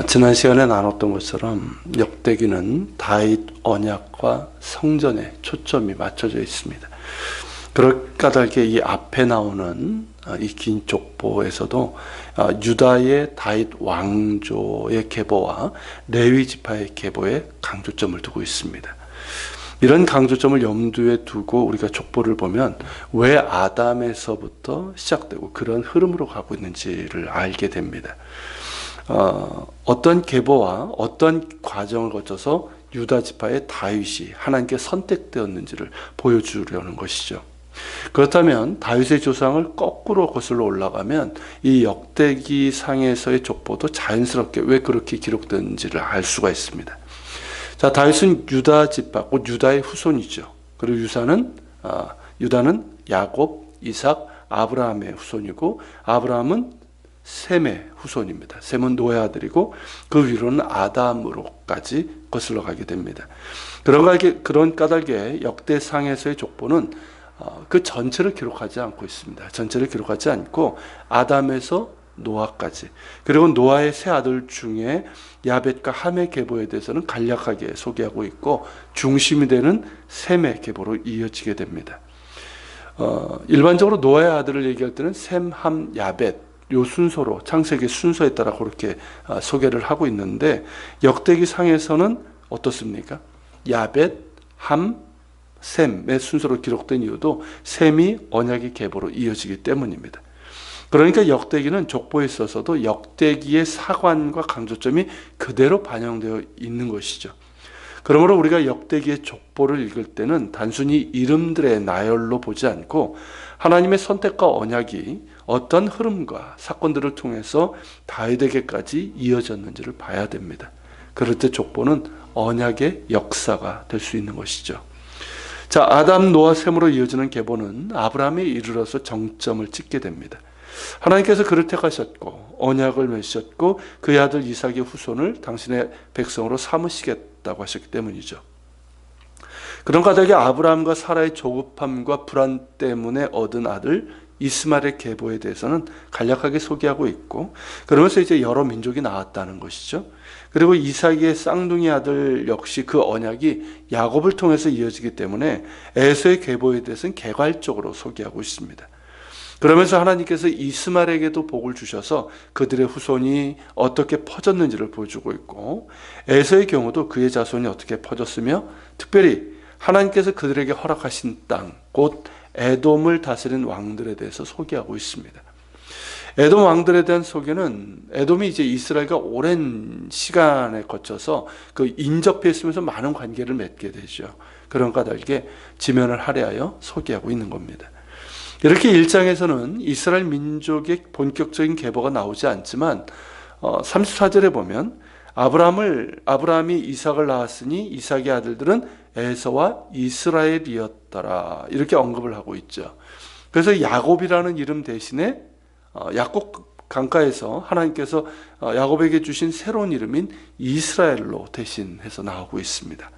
지난 시간에 나눴던 것처럼 역대기는 다윗 언약과 성전에 초점이 맞춰져 있습니다. 그럴 까닭에 이 앞에 나오는 이 긴 족보에서도 유다의 다윗 왕조의 계보와 레위 지파의 계보에 강조점을 두고 있습니다. 이런 강조점을 염두에 두고 우리가 족보를 보면 왜 아담에서부터 시작되고 그런 흐름으로 가고 있는지를 알게 됩니다. 어떤 계보와 어떤 과정을 거쳐서 유다 지파의 다윗이 하나님께 선택되었는지를 보여주려는 것이죠. 그렇다면 다윗의 조상을 거꾸로 거슬러 올라가면 이 역대기 상에서의 족보도 자연스럽게 왜 그렇게 기록되는지를 알 수가 있습니다. 자, 다윗은 유다 지파, 곧 유다의 후손이죠. 그리고 유다는 야곱, 이삭, 아브라함의 후손이고, 아브라함은 셈의 후손입니다. 셈은 노의 아들이고 그 위로는 아담으로까지 거슬러 가게 됩니다. 그런 까닭에 역대상에서의 족보는 그 전체를 기록하지 않고 있습니다. 전체를 기록하지 않고 아담에서 노아까지, 그리고 노아의 세 아들 중에 야벳과 함의 계보에 대해서는 간략하게 소개하고 있고 중심이 되는 셈의 계보로 이어지게 됩니다. 일반적으로 노아의 아들을 얘기할 때는 셈, 함, 야벳 요 순서로, 창세기 순서에 따라 그렇게 소개를 하고 있는데 역대기 상에서는 어떻습니까? 야벳, 함, 셈의 순서로 기록된 이유도 셈이 언약의 계보로 이어지기 때문입니다. 그러니까 역대기는 족보에 있어서도 역대기의 사관과 강조점이 그대로 반영되어 있는 것이죠. 그러므로 우리가 역대기의 족보를 읽을 때는 단순히 이름들의 나열로 보지 않고 하나님의 선택과 언약이 어떤 흐름과 사건들을 통해서 다윗에게까지 이어졌는지를 봐야 됩니다. 그럴 때 족보는 언약의 역사가 될 수 있는 것이죠. 자, 아담, 노아, 셈으로 이어지는 계보는 아브라함에 이르러서 정점을 찍게 됩니다. 하나님께서 그를 택하셨고 언약을 맺으셨고 그의 아들 이삭의 후손을 당신의 백성으로 삼으시겠다고 하셨기 때문이죠. 그런 까닭에 아브라함과 사라의 조급함과 불안 때문에 얻은 아들 이스마엘의 계보에 대해서는 간략하게 소개하고 있고, 그러면서 이제 여러 민족이 나왔다는 것이죠. 그리고 이삭의 쌍둥이 아들 역시 그 언약이 야곱을 통해서 이어지기 때문에 에서의 계보에 대해서는 개괄적으로 소개하고 있습니다. 그러면서 하나님께서 이스마엘에게도 복을 주셔서 그들의 후손이 어떻게 퍼졌는지를 보여주고 있고, 에서의 경우도 그의 자손이 어떻게 퍼졌으며 특별히 하나님께서 그들에게 허락하신 땅, 곧 에돔을 다스린 왕들에 대해서 소개하고 있습니다. 에돔 왕들에 대한 소개는 에돔이 이제 이스라엘과 오랜 시간에 거쳐서 그 인접해 있으면서 많은 관계를 맺게 되죠. 그런 까닭에 지면을 할애하여 소개하고 있는 겁니다. 이렇게 1장에서는 이스라엘 민족의 본격적인 계보가 나오지 않지만 34절에 보면 아브라함이 이삭을 낳았으니 이삭의 아들들은 에서와 이스라엘이었더라, 이렇게 언급을 하고 있죠. 그래서 야곱이라는 이름 대신에 야곱 강가에서 하나님께서 야곱에게 주신 새로운 이름인 이스라엘로 대신해서 나오고 있습니다.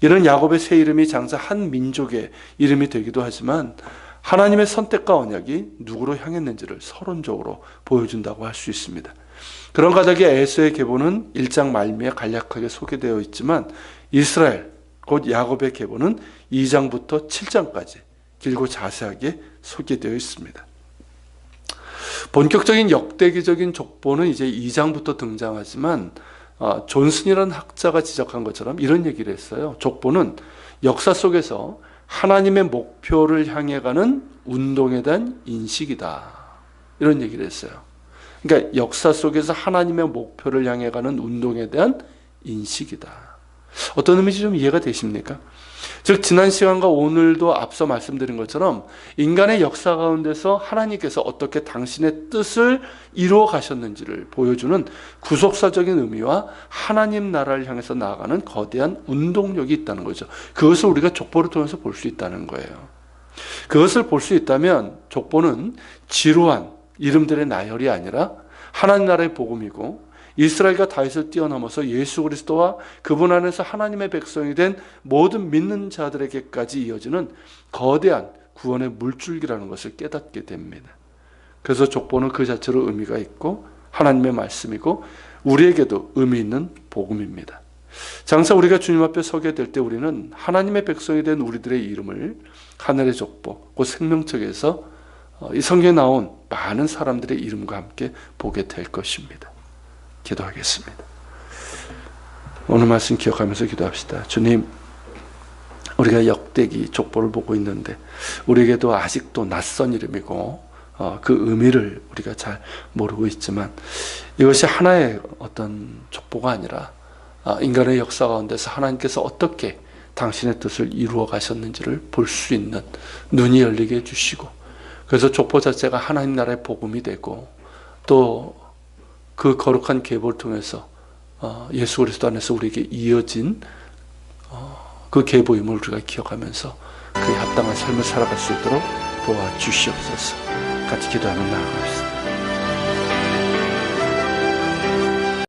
이런 야곱의 새 이름이 장차 한 민족의 이름이 되기도 하지만 하나님의 선택과 언약이 누구로 향했는지를 서론적으로 보여준다고 할 수 있습니다. 그런 까닭에 에서의 계보는 1장 말미에 간략하게 소개되어 있지만 이스라엘, 곧 야곱의 계보는 2장부터 7장까지 길고 자세하게 소개되어 있습니다. 본격적인 역대기적인 족보는 이제 2장부터 등장하지만 존슨이라는 학자가 지적한 것처럼 이런 얘기를 했어요. 족보는 역사 속에서 하나님의 목표를 향해 가는 운동에 대한 인식이다, 이런 얘기를 했어요. 그러니까 역사 속에서 하나님의 목표를 향해 가는 운동에 대한 인식이다. 어떤 의미인지 좀 이해가 되십니까? 즉 지난 시간과 오늘도 앞서 말씀드린 것처럼 인간의 역사 가운데서 하나님께서 어떻게 당신의 뜻을 이루어 가셨는지를 보여주는 구속사적인 의미와 하나님 나라를 향해서 나아가는 거대한 운동력이 있다는 거죠. 그것을 우리가 족보를 통해서 볼 수 있다는 거예요. 그것을 볼 수 있다면 족보는 지루한 이름들의 나열이 아니라 하나님 나라의 복음이고, 이스라엘과 다윗을 뛰어넘어서 예수 그리스도와 그분 안에서 하나님의 백성이 된 모든 믿는 자들에게까지 이어지는 거대한 구원의 물줄기라는 것을 깨닫게 됩니다. 그래서 족보는 그 자체로 의미가 있고 하나님의 말씀이고 우리에게도 의미 있는 복음입니다. 장차 우리가 주님 앞에 서게 될 때 우리는 하나님의 백성이 된 우리들의 이름을 하늘의 족보, 곧 생명책에서 이 성경에 나온 많은 사람들의 이름과 함께 보게 될 것입니다. 기도하겠습니다. 오늘 말씀 기억하면서 기도합시다. 주님, 우리가 역대기 족보를 보고 있는데 우리에게도 아직도 낯선 이름이고 그 의미를 우리가 잘 모르고 있지만 이것이 하나의 어떤 족보가 아니라 인간의 역사 가운데서 하나님께서 어떻게 당신의 뜻을 이루어 가셨는지를 볼 수 있는 눈이 열리게 해주시고, 그래서 족보 자체가 하나님 나라의 복음이 되고 또 그 거룩한 계보를 통해서 예수 그리스도 안에서 우리에게 이어진 그 계보임을 우리가 기억하면서 그에 합당한 삶을 살아갈 수 있도록 도와주시옵소서. 같이 기도하며 나아갑시다.